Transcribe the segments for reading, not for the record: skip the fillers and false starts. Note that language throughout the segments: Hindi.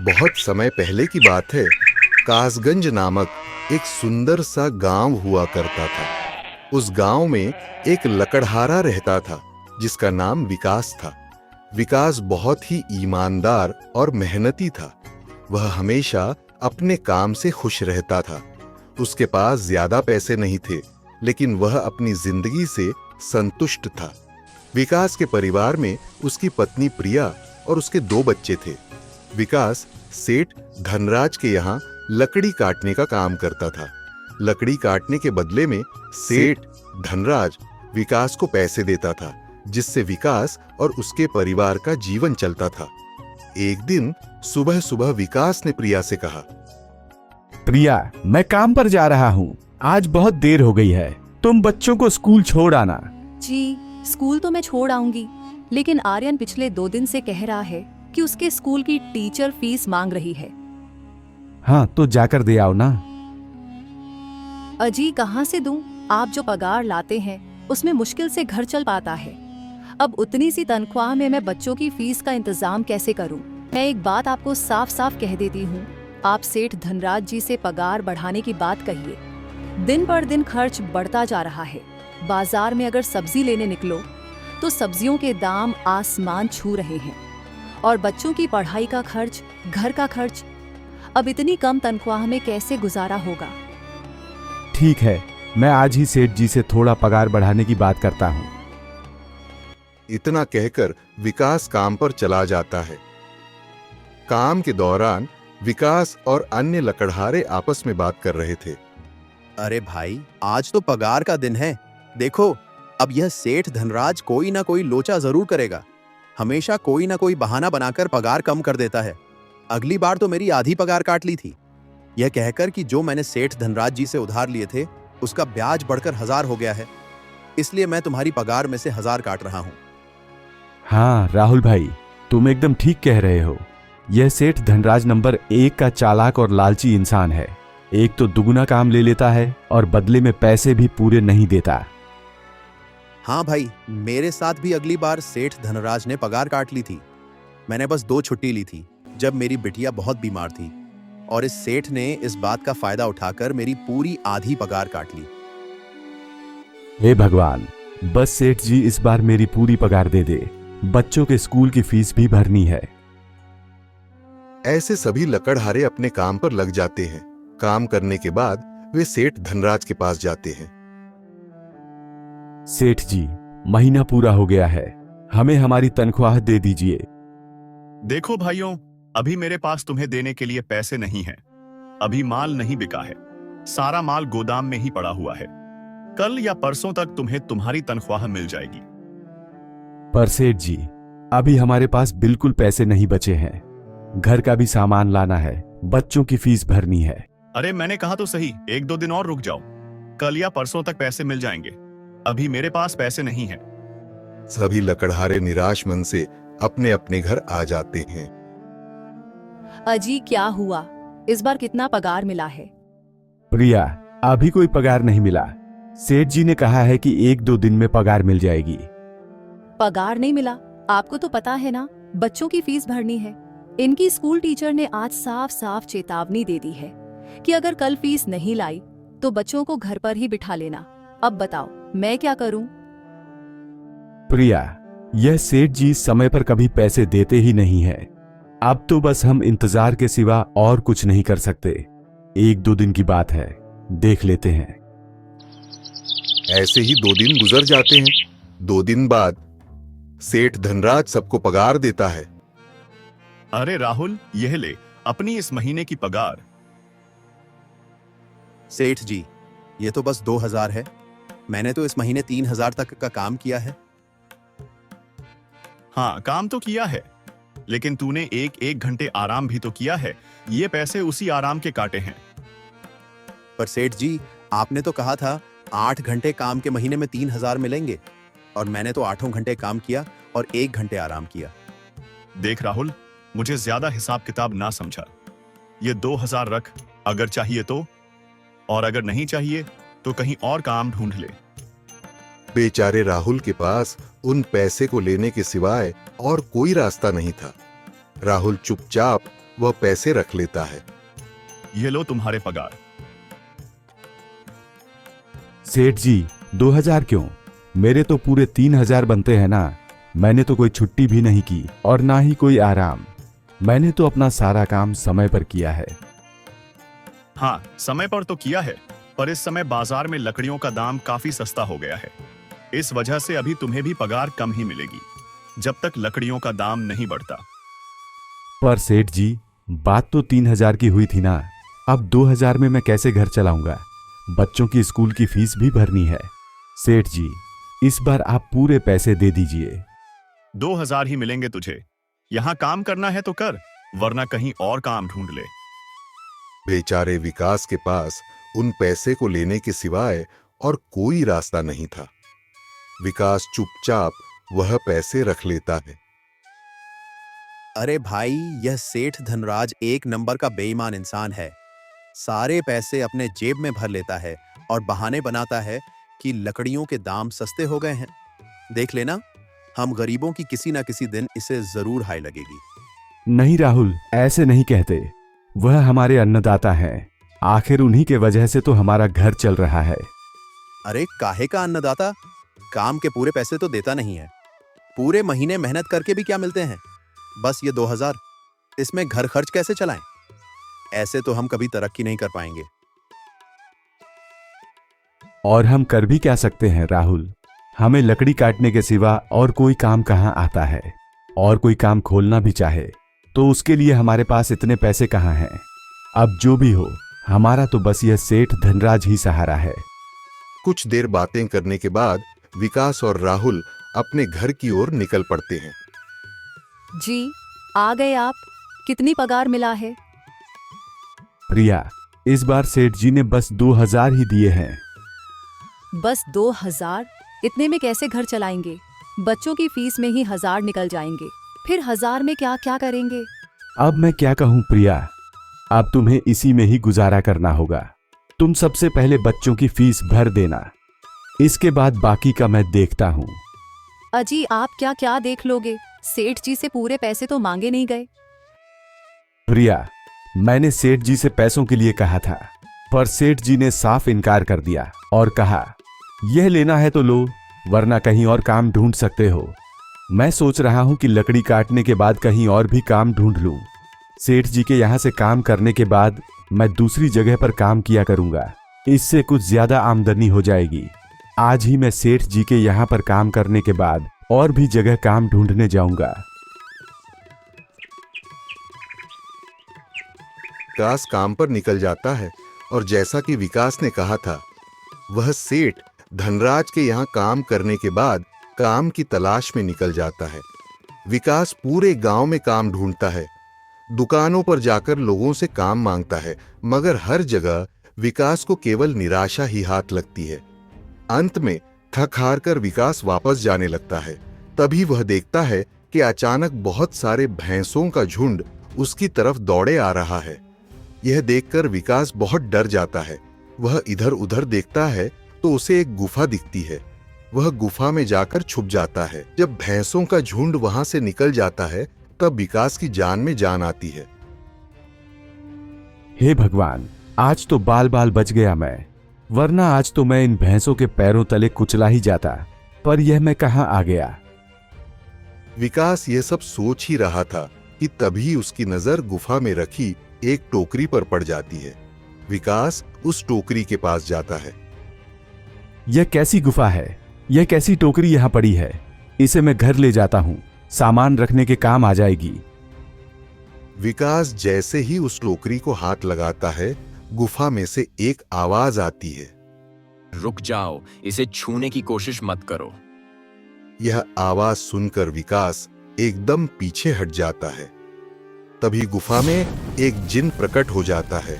बहुत समय पहले की बात है। कासगंज नामक एक सुंदर सा गांव हुआ करता था। उस गांव में एक लकड़हारा रहता था जिसका नाम विकास था। विकास बहुत ही ईमानदार और मेहनती था। वह हमेशा अपने काम से खुश रहता था। उसके पास ज्यादा पैसे नहीं थे, लेकिन वह अपनी जिंदगी से संतुष्ट था। विकास के परिवार में उसकी पत्नी प्रिया और उसके 2 बच्चे थे। विकास सेठ धनराज के यहाँ लकड़ी काटने का काम करता था। लकड़ी काटने के बदले में सेठ धनराज विकास को पैसे देता था, जिससे विकास और उसके परिवार का जीवन चलता था। एक दिन सुबह सुबह विकास ने प्रिया से कहा, प्रिया, मैं काम पर जा रहा हूँ। आज बहुत देर हो गई है। तुम बच्चों को स्कूल छोड़ आना। जी, स्कूल तो मैं छोड़ आऊंगी, लेकिन आर्यन पिछले 2 दिन से कह रहा है कि उसके स्कूल की टीचर फीस मांग रही है। हाँ, तो जाकर दे आओ ना। अजी, कहाँ से दूं? आप जो पगार लाते हैं उसमें मुश्किल से घर चल पाता है। अब उतनी सी तनख्वाह में मैं बच्चों की फीस का इंतजाम कैसे करूं? मैं एक बात आपको साफ साफ कह देती हूँ, आप सेठ धनराज जी से पगार बढ़ाने की बात कहिए। दिन पर दिन खर्च बढ़ता जा रहा है। बाजार में अगर सब्जी लेने निकलो तो सब्जियों के दाम आसमान छू रहे हैं, और बच्चों की पढ़ाई का खर्च, घर का खर्च। अब इतनी कम तनख्वाह में कैसे गुजारा होगा? ठीक है, मैं आज ही सेठ जी से थोड़ा पगार बढ़ाने की बात करता हूँ। इतना कहकर विकास काम पर चला जाता है। काम के दौरान विकास और अन्य लकड़हारे आपस में बात कर रहे थे। अरे भाई, आज तो पगार का दिन है। देखो, अब यह सेठ धनराज कोई ना कोई लोचा जरूर करेगा। हमेशा कोई ना कोई बहाना बनाकर पगार कम कर देता है। अगली बार तो मेरी आधी पगार काट ली थी, यह कहकर कि जो मैंने सेठ धनराज जी से उधार लिए थे उसका ब्याज बढ़कर 1000 हो गया है, इसलिए मैं तुम्हारी पगार में से 1000 काट रहा हूँ। हाँ राहुल भाई, तुम एकदम ठीक कह रहे हो। यह सेठ धनराज नंबर 1 का चालाक और लालची इंसान है। एक तो दुगुना काम ले लेता है और बदले में पैसे भी पूरे नहीं देता। हाँ भाई, मेरे साथ भी अगली बार सेठ धनराज ने पगार काट ली थी। मैंने बस 2 छुट्टी ली थी जब मेरी बिटिया बहुत बीमार थी, और इस सेठ ने इस बात का फायदा उठाकर मेरी पूरी आधी पगार काट ली। हे भगवान, बस सेठ जी इस बार मेरी पूरी पगार दे दे। बच्चों के स्कूल की फीस भी भरनी है। ऐसे सभी लकड़हारे अपने काम पर लग जाते हैं। काम करने के बाद वे सेठ धनराज के पास जाते हैं। सेठ जी, महीना पूरा हो गया है, हमें हमारी तनख्वाह दे दीजिए। देखो भाइयों, अभी मेरे पास तुम्हें देने के लिए पैसे नहीं हैं। अभी माल नहीं बिका है, सारा माल गोदाम में ही पड़ा हुआ है। कल या परसों तक तुम्हें तुम्हारी तनख्वाह मिल जाएगी। पर सेठ जी, अभी हमारे पास बिल्कुल पैसे नहीं बचे हैं। घर का भी सामान लाना है, बच्चों की फीस भरनी है। अरे मैंने कहा तो सही, 1-2 दिन और रुक जाओ। कल या परसों तक पैसे मिल जाएंगे। अभी मेरे पास पैसे नहीं हैं। सभी लकड़हारे निराश मन से अपने अपने घर आ जाते हैं। अजी, क्या हुआ? इस बार कितना पगार मिला है? प्रिया, अभी कोई पगार नहीं मिला। सेठ जी ने कहा है कि 1-2 दिन में पगार मिल जाएगी। पगार नहीं मिला? आपको तो पता है ना, बच्चों की फीस भरनी है। इनकी स्कूल टीचर ने आज साफ साफ चेतावनी दे दी है कि अगर कल फीस नहीं लाई तो बच्चों को घर पर ही बिठा लेना। अब बताओ, मैं क्या करूं? प्रिया, यह सेठ जी समय पर कभी पैसे देते ही नहीं है। अब तो बस हम इंतजार के सिवा और कुछ नहीं कर सकते। 1-2 दिन की बात है, देख लेते हैं। ऐसे ही 2 दिन गुजर जाते हैं। 2 दिन बाद सेठ धनराज सबको पगार देता है। अरे राहुल, यह ले अपनी इस महीने की पगार। सेठ जी, ये तो बस 2000 है। मैंने तो इस महीने 3000 तक का काम किया है। हाँ, काम तो किया है, लेकिन तूने 1-1 घंटे आराम भी तो किया है। ये पैसे उसी आराम के काटे हैं। पर सेठ जी, आपने तो कहा था 8 घंटे काम के महीने में 3000 मिलेंगे, और मैंने तो 8 घंटे काम किया और 1 घंटे आराम किया। देख राहुल, मुझे ज्यादा हिसाब किताब ना समझा। ये 2000 रख, अगर चाहिए तो, और अगर नहीं चाहिए तो कहीं और काम ढूंढ ले। बेचारे राहुल के पास उन पैसे को लेने के सिवाय और कोई रास्ता नहीं था। राहुल चुपचाप वह पैसे रख लेता है। ये लो तुम्हारे पगार। सेठ जी, 2000 क्यों? मेरे तो पूरे 3000 बनते हैं ना। मैंने तो कोई छुट्टी भी नहीं की और ना ही कोई आराम। मैंने तो अपना सारा काम समय पर किया है। हाँ, समय पर तो किया है, पर इस समय बाजार में लकड़ियों का दाम काफी सस्ता हो गया है। इस वजह से अभी तुम्हें भी पगार कम ही मिलेगी, जब तक लकड़ियों का दाम नहीं बढ़ता। पर सेठ जी, बात तो 3000 की हुई थी ना। अब 2000 में मैं कैसे घर चलाऊंगा? बच्चों की स्कूल की फीस भी भरनी है। सेठ जी, इस बार आप पूरे पैसे दे दीजिए। 2000 ही मिलेंगे तुझे। यहाँ काम करना है तो कर, वरना कहीं और काम ढूंढ ले। बेचारे विकास के पास उन पैसे को लेने के सिवाय और कोई रास्ता नहीं था। विकास चुपचाप वह पैसे रख लेता है। अरे भाई, यह सेठ धनराज एक नंबर का बेईमान इंसान है। सारे पैसे अपने जेब में भर लेता है और बहाने बनाता है कि लकड़ियों के दाम सस्ते हो गए हैं। देख लेना, हम गरीबों की किसी ना किसी दिन इसे जरूर हाय लगेगी। नहीं राहुल, ऐसे नहीं कहते। वह हमारे अन्नदाता हैं। आखिर उन्हीं के वजह से तो हमारा घर चल रहा है। अरे काहे का अन्नदाता? काम के पूरे पैसे तो देता नहीं है। पूरे महीने मेहनत करके भी क्या मिलते हैं? बस ये 2000। इसमें घर खर्च कैसे चलाएं? ऐसे तो हम कभी तरक्की नहीं कर पाएंगे। और हम कर भी क्या सकते हैं राहुल? हमें लकड़ी काटने के सिवा और कोई काम कहाँ आता है? और कोई काम खोलना भी चाहे तो उसके लिए हमारे पास इतने पैसे कहाँ हैं? अब जो भी हो, हमारा तो बस यह सेठ धनराज ही सहारा है। कुछ देर बातें करने के बाद विकास और राहुल अपने घर की ओर निकल पड़ते हैं। जी, आ गए आप। कितनी पगार मिला है? प्रिया, इस बार सेठ जी ने बस 2000 ही दिए हैं। बस 2000? इतने में कैसे घर चलाएंगे? बच्चों की फीस में ही 1000 निकल जाएंगे। फिर 1000 में क्या क्या करेंगे? अब मैं क्या कहूँ प्रिया, अब तुम्हें इसी में ही गुजारा करना होगा। तुम सबसे पहले बच्चों की फीस भर देना, इसके बाद बाकी का मैं देखता हूँ। अजी, आप क्या क्या देख लोगे? सेठ जी से पूरे पैसे तो मांगे नहीं गए। प्रिया, मैंने सेठ जी से पैसों के लिए कहा था, पर सेठ जी ने साफ इनकार कर दिया और कहा, यह लेना है तो लो, वरना कहीं और काम ढूंढ सकते हो। मैं सोच रहा हूं कि लकड़ी काटने के बाद कहीं और भी काम ढूंढ लूं। सेठ जी के यहां से काम करने के बाद मैं दूसरी जगह पर काम किया करूंगा। इससे कुछ ज्यादा आमदनी हो जाएगी। आज ही मैं सेठ जी के यहां पर काम करने के बाद और भी जगह काम ढूंढने जाऊंगा। विकास काम पर निकल जाता है और जैसा कि विकास ने कहा था, वह सेठ धनराज के यहाँ काम करने के बाद काम की तलाश में निकल जाता है। विकास पूरे गांव में काम ढूंढता है, दुकानों पर जाकर लोगों से काम मांगता है, मगर हर जगह विकास को केवल निराशा ही हाथ लगती है। अंत में थक हार कर विकास वापस जाने लगता है। तभी वह देखता है कि अचानक बहुत सारे भैंसों का झुंड उसकी तरफ दौड़े आ रहा है। यह देखकर विकास बहुत डर जाता है। वह इधर उधर देखता है तो उसे एक गुफा दिखती है। वह गुफा में जाकर छुप जाता है। जब भैंसों का झुंड वहां से निकल जाता है, तब विकास की जान में जान आती है। हे भगवान, आज तो बाल बाल बच गया मैं, वरना आज तो मैं इन भैंसों के पैरों तले कुचला ही जाता। पर यह मैं कहां आ गया? विकास यह सब सोच ही रहा था कि तभी उसकी नजर गुफा में रखी एक टोकरी पर पड़ जाती है। विकास उस टोकरी के पास जाता है। यह कैसी गुफा है? यह कैसी टोकरी यहां पड़ी है? इसे मैं घर ले जाता हूं, सामान रखने के काम आ जाएगी। विकास जैसे ही उस टोकरी को हाथ लगाता है, गुफा में से एक आवाज आती है। रुक जाओ, इसे छूने की कोशिश मत करो। यह आवाज सुनकर विकास एकदम पीछे हट जाता है। तभी गुफा में एक जिन प्रकट हो जाता है।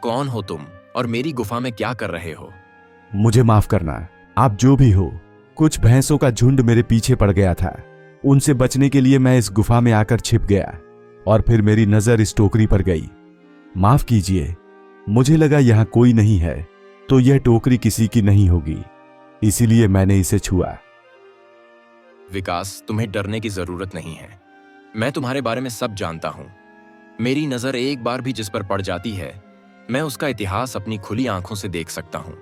कौन हो तुम और मेरी गुफा में क्या कर रहे हो? मुझे माफ करना, आप जो भी हो। कुछ भैंसों का झुंड मेरे पीछे पड़ गया था। उनसे बचने के लिए मैं इस गुफा में आकर छिप गया और फिर मेरी नजर इस टोकरी पर गई। माफ कीजिए, मुझे लगा यहां कोई नहीं है तो यह टोकरी किसी की नहीं होगी, इसीलिए मैंने इसे छुआ। विकास, तुम्हें डरने की जरूरत नहीं है। मैं तुम्हारे बारे में सब जानता हूं। मेरी नजर एक बार भी जिस पर पड़ जाती है, मैं उसका इतिहास अपनी खुली आंखों से देख सकता हूं।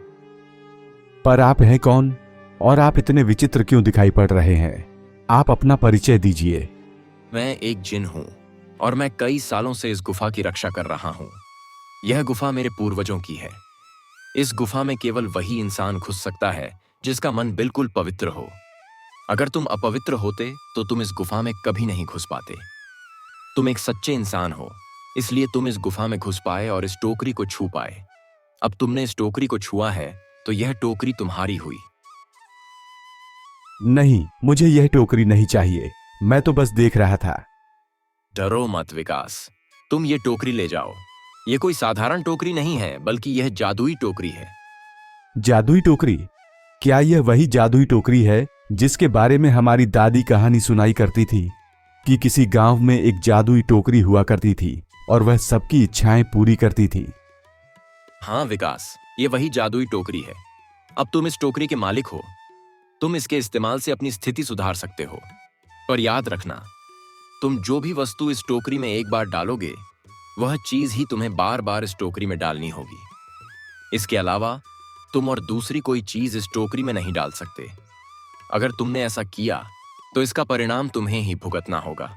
पर आप हैं कौन और आप इतने विचित्र क्यों दिखाई पड़ रहे हैं? आप अपना परिचय दीजिए। मैं एक जिन हूं और मैं कई सालों से इस गुफा की रक्षा कर रहा हूं। यह गुफा मेरे पूर्वजों की है। इस गुफा में केवल वही इंसान घुस सकता है जिसका मन बिल्कुल पवित्र हो। अगर तुम अपवित्र होते तो तुम इस गुफा में कभी नहीं घुस पाते। तुम एक सच्चे इंसान हो, इसलिए तुम इस गुफा में घुस पाए और इस टोकरी को छू पाए। अब तुमने इस टोकरी को छुआ है तो यह टोकरी तुम्हारी हुई। नहीं, मुझे यह टोकरी नहीं चाहिए। मैं तो बस देख रहा था। डरो मत विकास, तुम ये टोकरी ले जाओ। ये कोई साधारण टोकरी नहीं है, बल्कि यह जादुई टोकरी है। जादुई टोकरी? क्या यह वही जादुई टोकरी है जिसके बारे में हमारी दादी कहानी सुनाई करती थी कि किसी गांव में एक जादुई टोकरी हुआ करती थी और वह सबकी इच्छाएं पूरी करती थी? हाँ विकास, ये वही जादुई टोकरी है। अब तुम इस टोकरी के मालिक हो। तुम इसके इस्तेमाल से अपनी स्थिति सुधार सकते हो। पर याद रखना, तुम जो भी वस्तु इस टोकरी में एक बार डालोगे, वह चीज ही तुम्हें बार बार इस टोकरी में डालनी होगी। इसके अलावा तुम और दूसरी कोई चीज इस टोकरी में नहीं डाल सकते। अगर तुमने ऐसा किया तो इसका परिणाम तुम्हें ही भुगतना होगा।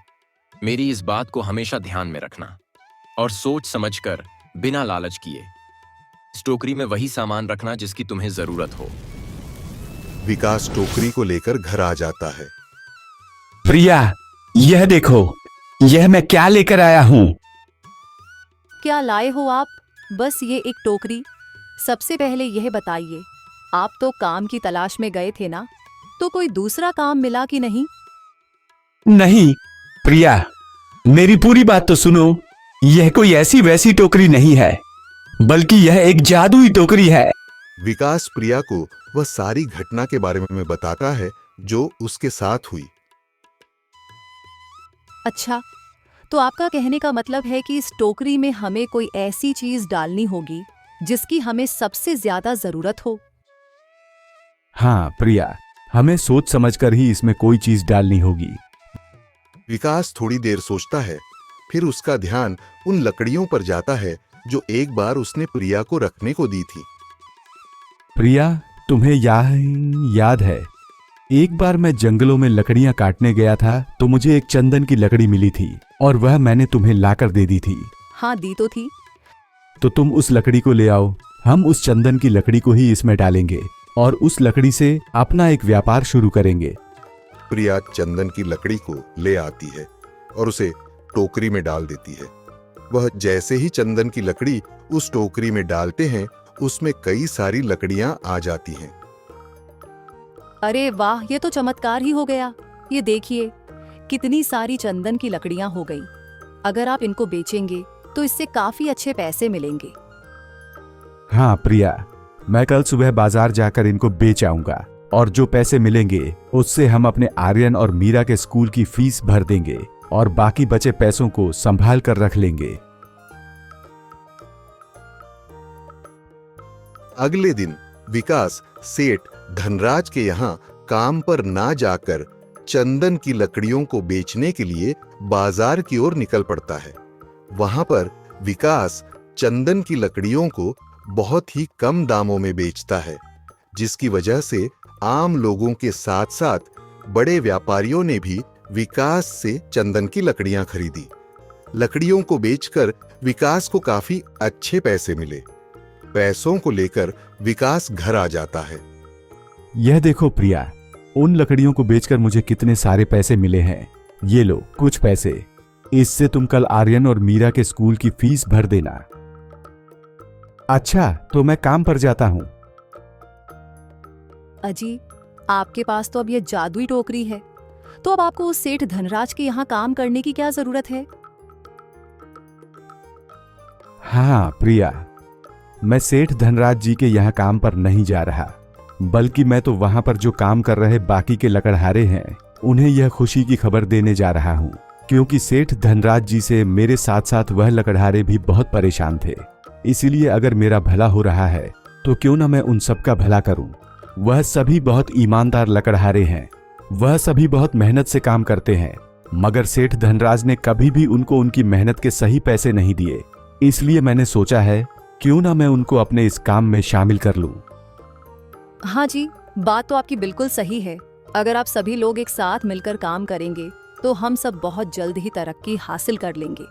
मेरी इस बात को हमेशा ध्यान में रखना और सोच समझकर, बिना लालच किए, इस टोकरी में वही सामान रखना जिसकी तुम्हें जरूरत हो। विकास टोकरी को लेकर घर आ जाता है। प्रिया, यह देखो, यह मैं क्या लेकर आया हूं। क्या लाए हो आप? बस ये एक टोकरी? सबसे पहले यह बताइए, आप तो काम की तलाश में गए थे ना? तो कोई दूसरा काम मिला कि नहीं? नहीं प्रिया, मेरी पूरी बात तो सुनो। यह कोई ऐसी वैसी टोकरी नहीं है, बल्कि यह एक जादुई टोकरी है। विकास प्रिया को वह सारी घटना के बारे में बताता है जो उसके साथ हुई। अच्छा, तो आपका कहने का मतलब है कि इस टोकरी में हमें कोई ऐसी चीज डालनी होगी जिसकी हमें सबसे ज्यादा जरूरत हो। हाँ प्रिया, हमें सोच समझकर ही इसमें कोई चीज डालनी होगी। विकास थोड़ी देर सोचता है, फिर उसका ध्यान उन लकड़ियों पर जाता है जो एक बार उसने प्रिया को रखने को दी थी। प्रिया, तुम्हें याद है, एक बार मैं जंगलों में लकड़ियां काटने गया था तो मुझे एक चंदन की लकड़ी मिली थी और वह मैंने तुम्हें लाकर दे दी थी। हाँ, दी तो थी। तो तुम उस लकड़ी को ले आओ। हम उस चंदन की लकड़ी को ही इसमें डालेंगे और उस लकड़ी से अपना एक व्यापार शुरू करेंगे। प्रिया चंदन की लकड़ी को ले आती है और उसे टोकरी में डाल देती है। वह जैसे ही चंदन की लकड़ी उस टोकरी में डालते हैं, उसमें कई सारी लकड़ियां आ जाती हैं। अरे वाह, ये तो चमत्कार ही हो गया। ये देखिए, कितनी सारी चंदन की लकड़ियां हो गई। अगर आप इनको बेचेंगे तो इससे काफी अच्छे पैसे मिलेंगे। हाँ प्रिया, मैं कल सुबह बाजार जाकर इनको बेच आऊंगा और जो पैसे मिलेंगे उससे हम अपने आर्यन और मीरा के स्कूल की फीस भर देंगे और बाकी बचे पैसों को संभाल कर रख लेंगे। अगले दिन विकास सेठ धनराज के यहाँ काम पर ना जाकर चंदन की लकड़ियों को बेचने के लिए बाजार की ओर निकल पड़ता है। वहां पर विकास चंदन की लकड़ियों को बहुत ही कम दामों में बेचता है, जिसकी वजह से आम लोगों के साथ साथ बड़े व्यापारियों ने भी विकास से चंदन की लकड़ियां खरीदी। लकड़ियों को बेचकर विकास को काफी अच्छे पैसे मिले। पैसों को लेकर विकास घर आ जाता है। यह देखो प्रिया, उन लकड़ियों को बेचकर मुझे कितने सारे पैसे मिले हैं। ये लो कुछ पैसे, इससे तुम कल आर्यन और मीरा के स्कूल की फीस भर देना। अच्छा, तो मैं काम पर जाता हूं। अजी, आपके पास तो अब ये जादुई टोकरी है, तो अब आपको उस सेठ धनराज के यहाँ काम करने की क्या जरूरत है? हाँ प्रिया, मैं सेठ धनराज जी के यहाँ काम पर नहीं जा रहा, बल्कि मैं तो वहां पर जो काम कर रहे बाकी के लकड़हारे हैं उन्हें यह खुशी की खबर देने जा रहा हूं, क्योंकि सेठ धनराज जी से मेरे साथ साथ वह लकड़हारे भी बहुत परेशान थे। इसीलिए अगर मेरा भला हो रहा है तो क्यों ना मैं उन सबका भला करूं। वह सभी बहुत ईमानदार लकड़हारे हैं, वह सभी बहुत मेहनत से काम करते हैं मगर सेठ धनराज ने कभी भी उनको उनकी मेहनत के सही पैसे नहीं दिए। इसलिए मैंने सोचा है क्यों ना मैं उनको अपने इस काम में शामिल कर लूं। हाँ जी, बात तो आपकी बिल्कुल सही है। अगर आप सभी लोग एक साथ मिलकर काम करेंगे तो हम सब बहुत जल्द ही तरक्की हासिल कर लेंगे।